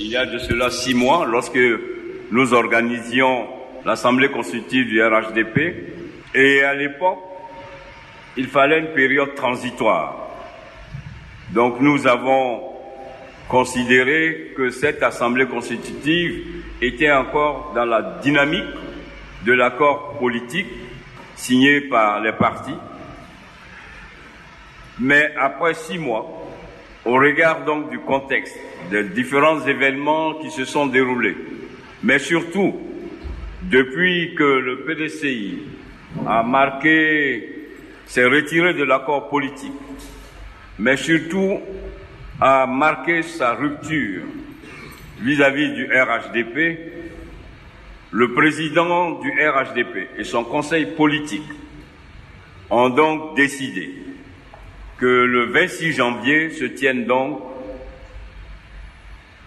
il y a de cela 6 mois, lorsque nous organisions l'Assemblée constitutive du RHDP. Et à l'époque, il fallait une période transitoire. Donc nous avons considéré que cette Assemblée constitutive était encore dans la dynamique de l'accord politique signé par les partis. Mais après 6 mois, au regard donc du contexte, des différents événements qui se sont déroulés, mais surtout depuis que le PDCI s'est retiré de l'accord politique, mais surtout a marqué sa rupture vis-à-vis du RHDP, le président du RHDP et son conseil politique ont donc décidé que le 26 janvier se tienne donc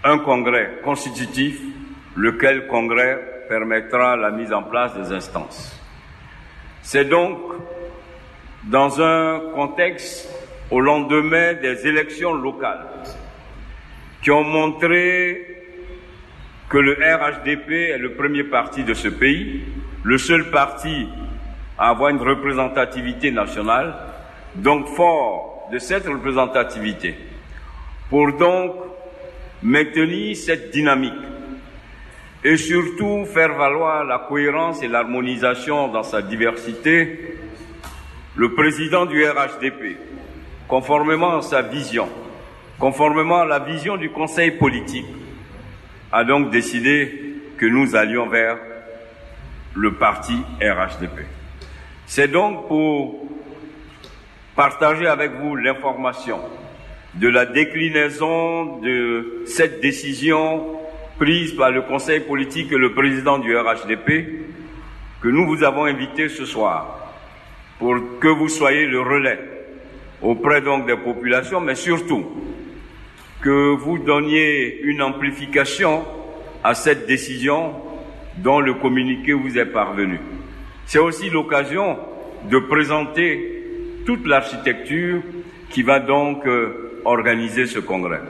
un congrès constitutif, lequel congrès permettra la mise en place des instances. C'est donc dans un contexte au lendemain des élections locales qui ont montré que le RHDP est le premier parti de ce pays, le seul parti à avoir une représentativité nationale, donc fort de cette représentativité, pour donc maintenir cette dynamique et surtout faire valoir la cohérence et l'harmonisation dans sa diversité, le président du RHDP, conformément à sa vision, conformément à la vision du Conseil politique, a donc décidé que nous allions vers le parti RHDP. C'est donc pour partager avec vous l'information de la déclinaison de cette décision prise par le Conseil politique et le président du RHDP que nous vous avons invité ce soir pour que vous soyez le relais auprès donc des populations, mais surtout que vous donniez une amplification à cette décision dont le communiqué vous est parvenu. C'est aussi l'occasion de présenter toute l'architecture qui va donc organiser ce congrès.